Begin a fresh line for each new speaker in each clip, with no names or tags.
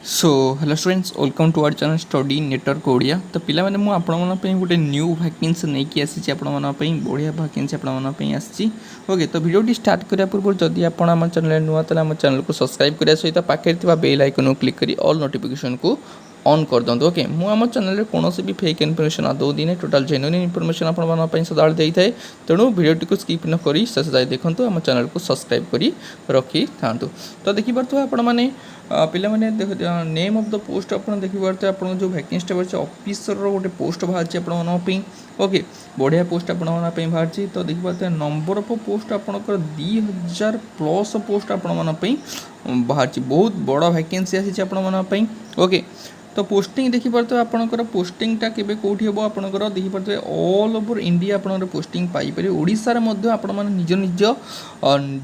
So hello students welcome to our channel study network Odia. तो पिला माने मु आपण मन पे गोटे न्यू वैकेंसी नहीं कि आसी आपण मन पे बढ़िया वैकेंसी आपण मन पे आसी। ओके तो वीडियो स्टार्ट करिया पूर्व जदि आपण हम चैनल नुआ तले हम चैनल को सब्सक्राइब करिया सहित पाखे थिबा बेल आइकन को क्लिक करी ऑल नोटिफिकेशन को ऑन कर दिखाँ। ओके मु आम चैनल कौन भी फेक इनफर्मेशन आदौ दिने टोटाल जेन्युइन इनफर्मेशन आप सदा दी थाए। तेणु वीडियो को स्किप न करी शेष जाए देखूँ आम चैनल को सब्सक्राइब करी रखी था। तो देखिपे आपण मैंने पिला माने नेम ऑफ द पोस्ट आप देखिपे आप जो वैकेंसी बाहर ऑफिसर गोटे पोस्ट बाहर आप ओके बढ़िया पोस्ट आप बाहर। तो देखिपे नंबर ऑफ पोस्ट आपंकर 2000 प्लस पोस्ट आप बाहर बहुत बड़ा वैकेंसी आसी आप ओके। तो पोस्टिंग देखिपे आपंकर पोस्टिंगटा केबे कोठी हेबो आपंकर देखिपे ऑल ओवर इंडिया आपंकर पोस्टिंग पाई परिबे। ओडिसा रे मध्य आपण माने निज निज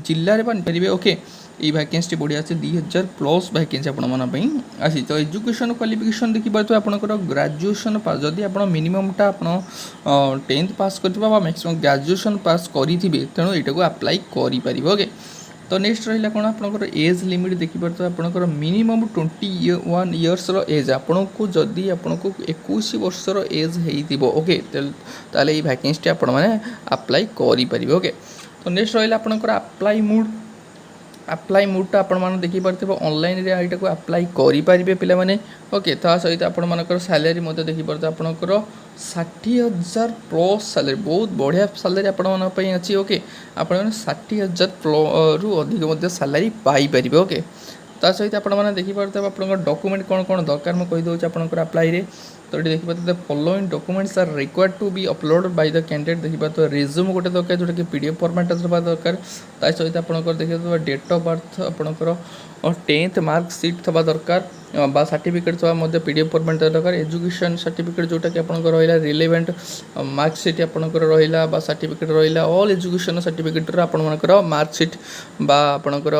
जिल्ला रे पाई परिबे। ओके ये वैकेंसी बढ़िया से 2000 प्लस वैकेंसी आपण आसी। तो एजुकेशन क्वालिफिकेशन देखिपे आपंकर ग्रेजुएशन पास जदि आप मिनिममटा आप 10th पास कर मैक्सिमम ग्रेजुएशन पास करेंगे तेणु यहाँ को अप्लाई करें। ओके तो नेक्स्ट रहा कौन आपंकर एज लिमिट देखिपे आपंकर मिनिमम 21 इयर्स एज आपन को जदि आपन को 21 वर्षर एज हो ओके ताले ये वैकेंसी आपण मैंने अप्लाई करें। ओके तो नेक्स्ट रहा आपंकर अप्लाई मोडटा आपण देखिपे ऑनलाइन रे यहाँ को अप्लाई करेंगे पे। ओके ता सहित आपर सैलरी देखिपे आपंकर 60,000 प्लस सैलरी बहुत बढ़िया सैलरी आपण अच्छी। ओके आप 60,000 रु अधिक सैलरी पाइपर। ओके ता सहित आपने देखिपे आप डॉक्यूमेंट कौन कौन दरकार मैं कहीदे आपंकर अप्लाई रे। तो ये देखिए following documents are required to be upload by the candidate देखिए रिज्यूम गोटे दरकार जोटा कि पीडीएफ फॉर्मेट दरकार। ता सहित आपंकर देखिए डेट ऑफ बर्थ आपंकर 10th मार्कशीट थवा दरकार बा सर्टिफिकेट थवा पीडीएफ फॉर्मेट दरकार। एजुकेशन सर्टिफिकेट जोटा कि आपंकर रहा रिलेवेंट मार्कशीट आपंकर रहा बा सर्टिफिकेट रहा ऑल एजुकेशन सर्टिफिकेट आपंकर मार्कशीट बा आपंकर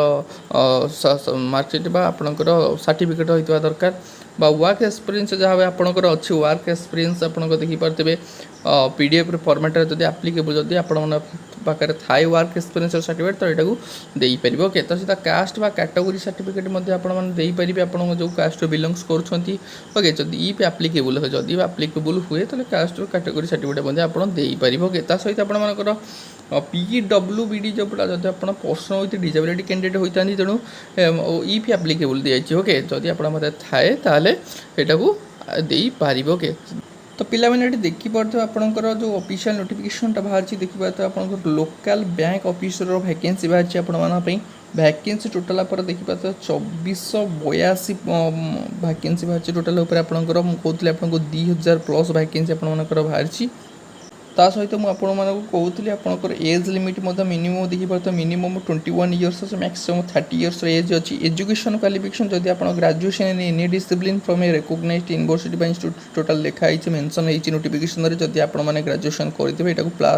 मार्कशीट बा आपंकर सर्टिफिकेट होता दरकार बा वर्क एक्सपीरियंस जहाँ आपंकर अच्छी वर्क एक्सपीरियंस आपको देखिपे पीडीएफ फॉर्मेट जब आप्लिकेबल जब आपे थाए वर्क एक्सपीरियंस सर्टिफिकेट तो यहाँ दे पारे। ओके तो सीधा कास्ट बा कैटेगोरी सर्टिफिकेट आपने आप जो कास्ट बिलोंग्स कर ओके जदि इफ आप्लिकेबल हुए जदि आप्लिकेबल हुए तो कास्ट कैटेगोरी सर्टिफिकेट आप देपारे। ओके ता सहित आपर PWBD जोटा जब आप पर्सन विथ डिजेबिलिटी कैंडिडेट होता तेणु इफ आप्लिकेबल दिखाई। ओके जदि आप थाए ताले यहाँ को दे पारे। ओके तो पिला मैंने देखिपे आपंकर जो ऑफिशियल नोटिफिकेशनटा बाहर देखिए आप लोकल बैंक ऑफिसर वैकेंसी बाहर आपण वैकेंसी टोटाल पर देखिए 2482 वैकेंसी बाहर टोटाल आपंकर मुझे आपको 2000 प्लस वैकेंसी आपंकर बाहर। ता सहित मुझे कहूली आपंकर एज लिमिट मिनिमम देखिए minimum 21 years maximum 30 years age अच्छी। एजुकेशन क्वालिफिकेशन जदि आप graduation in any discipline from a recognised university बाय टोटाल लिखाई मेंशन होती नोटिफिकेशन जदि आप ग्रेजुएशन करेंगे यहाँ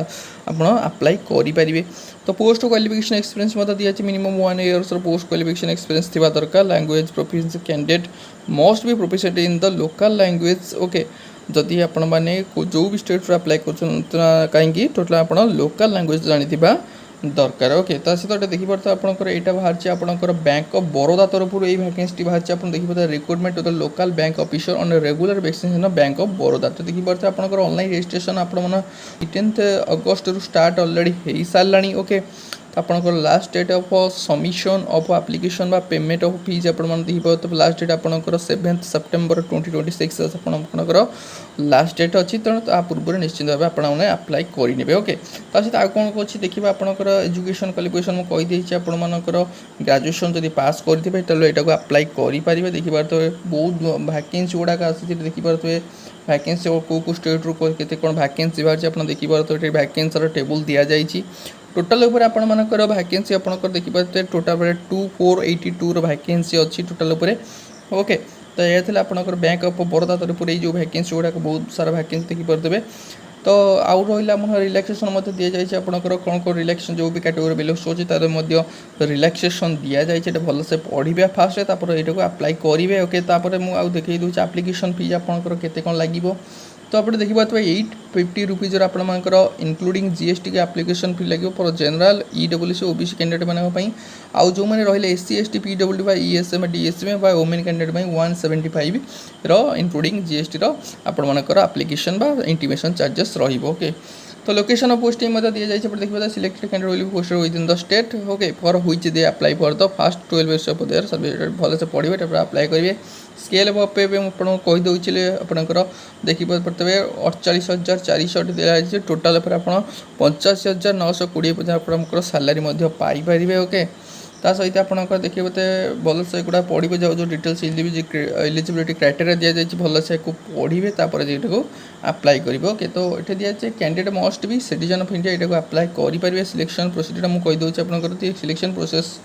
आप अप्लाई करेंगे। तो पोस्ट क्वालिफिकेशन एक्सपीरियंस दिखाई minimum 1 years post qualification experience थी दरकार। Language proficiency candidate must be proficient in the local language. Okay जदि आपण मैंने जो भी स्टेट अप्लाई कर कहीं टोटाल आप लोकल लैंग्वेज जानी दरकार। ओके ता सहित देखिए आपंकर यहाँ बाहर आपंकर बैंक ऑफ बड़ौदा तरफ ये वैकेंसी बाहर आप देखिए recruitment to the local bank officer on regular basis in bank of Baroda. तो देखिए आपंकर ऑनलाइन रजिस्ट्रेशन आप 10th अगस्त रु स्टार्ट ऑलरेडी हो सारा। ओके आपंकर last date of submission of application बा पेमेंट ऑफ फीस देखिए तो लास्ट डेट आपंकर 7th सेप्टेम्बर 2026 आपंकर लास्ट डेट अच्छी तेणु ता पूर्व निश्चित भाव आपने अप्लाई करेंगे। ओके सहित आउ कौन अच्छी देखिए आपंकर एजुकेशन क्वालिफिकेशन मुझे कहीदे आपंकर ग्रेजुएशन जब पास करेंगे तो यहाँ को अप्लाई करेंगे। देखिए तो बहुत वैकेंसी गुड़ाक आसी देखिए वैकेंसी कौ स्टेट रू के कौन वैकेंसी बाहर आप देखिए तो ये वैकेंसी टेबल दि जाइए टोटाल उपर आपंकर वैकेंसी आपंकर देखिए टोटाल 2482 वैकेंसी अच्छी टोटाल उपर। ओके तो यह थी आपंकर बैंक ऑफ बड़ौदा तरफ जो वैकेंसी गुड़ाक बहुत सारा वैकेंसी देखिपे। तो आउ रहा रिलैक्सेशन दि जाए आपंकर कौन कौन रिलैक्सेशन जो भी कैटेगोरी बिलोंग्स होती तार रिलैक्सेशन दि जाए भल से पढ़े फास्ट यहाँ को अप्लाई करेंगे। ओके मुझे देखिए दूसरे आप्लिकेसन फी आपंकर केते कौन लगे तो आप देखिए 850 रुपीज आपर इनक्लूडिंग जीएसटी के एप्लिकेशन फी लगे for general EWS OBC candidate मानी आउ जो मैंने रही एससी एसटी पीडब्ल्यू बा ईएसएम डीएसएम बा वुमेन कैंडिडेट 175 इनक्लूडिंग जीएसटी आपर एप्लिकेशन बा इंटीमेशन चार्जेस ओके। तो लोकेशन ऑफ पोस्टिंग दिया जाए देखिए selected candidate will be posted within the state okay for which they apply for the first 12 years of their service भल से पढ़े apply करेंगे। स्केल अफ पे आपको कहीदे आपंकर देखिए 48,400 दिखाई टोटाल आप 85,920 पर्यटन आप सालारी पाइपर ओके। ता सहित आप देखिए बोलते भल से गुड़ा पढ़े जो डिटेल्स एलिजिबिलिटी क्राइटेरिया दि जाए भल से पढ़े तापर जो अप्लाई करेंगे ओके। तो ये दिया जाए कैंडिडेट मस्ट भी सिटीजन ऑफ इंडिया यहाँ अप्लाई करेंगे। सिलेक्शन प्रोसीजर मुझे कहीदे आप सिलेक्शन प्रोसेस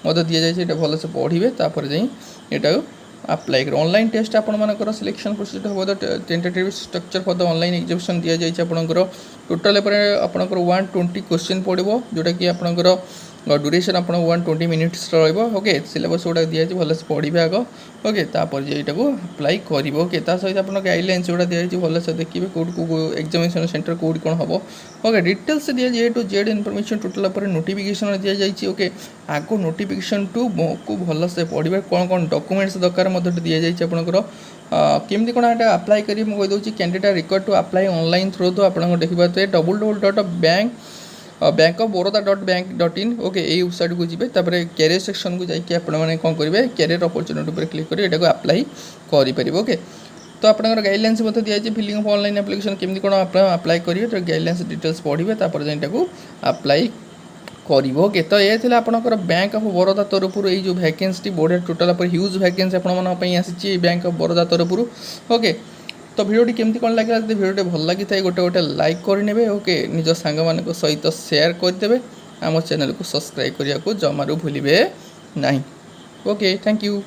दि जाए भल से पढ़े तापर यहाँ अप्लाई कर ऑनलाइन टेस्ट आपर सिलेक्शन प्रोसीजर हम tentative structure for the online examination दि जाए आपंकर टोटाल आपंकर 120 क्वेश्चन पड़ो जोटा कि आपंकर ड्यूरेशन आप 120 मिनिट्स ओके। सिलेबस गुड़ा दिखाई भल से पढ़े आग ओके तापर यहाँ अप्लाई कर ओके। सहित आप गाइडलाइंस गुड़ा दिखाई भल से देखिए कौट एग्जामिनेशन सेंटर कौट कौन हम ओके डिटेल्स दिया जाए टू जेड इनफॉरमेशन टोटाल नोटिफिकेशन दि जाए ओके। आग नोटिफिकेशन टू को भल से पढ़े कौन कौन डॉक्यूमेंट्स दरकार दि जाए आपंकर केमती कौन यहाँ अप्लाई करेंगे मुझे कहीदे candidate required to apply online through तो आप देखिए www.bank.Baroda.bank.in ओके यही वेबसाइट को जी कैरियर सेक्शन को जाकि आपने कौन करेंगे कैरियर अपॉर्चुनिटी पर क्लिक करेंगे यहाँ अप्लाई करेंगे ओके। तो आपंकर गाइडलाइंस दिखाई फिलिंग ऑफ ऑनलाइन एप्लिकेशन केमती कौन अप्लाई करेंगे तो गाइडलाइंस डिटेल्स पढ़े तापर यहाँ अप्लाई करेंगे ओके। तो ये थी आपंकर बैंक ऑफ बरोदा तरफ ये जो वैकेंसी बढ़िया टोटाल ह्यूज वैकेंसी आसी बैंक ऑफ बरोदा तरफ ओके। तो भिडियोटी केमती कौन लगे जब भिडियोटी भल लगी था गोटे गोटे लाइक करने ओके निज सांग मान सहित शेयर करदे आम चैनल को सब्सक्राइब करने को जमारू भूलिए ना ओके। Thank you.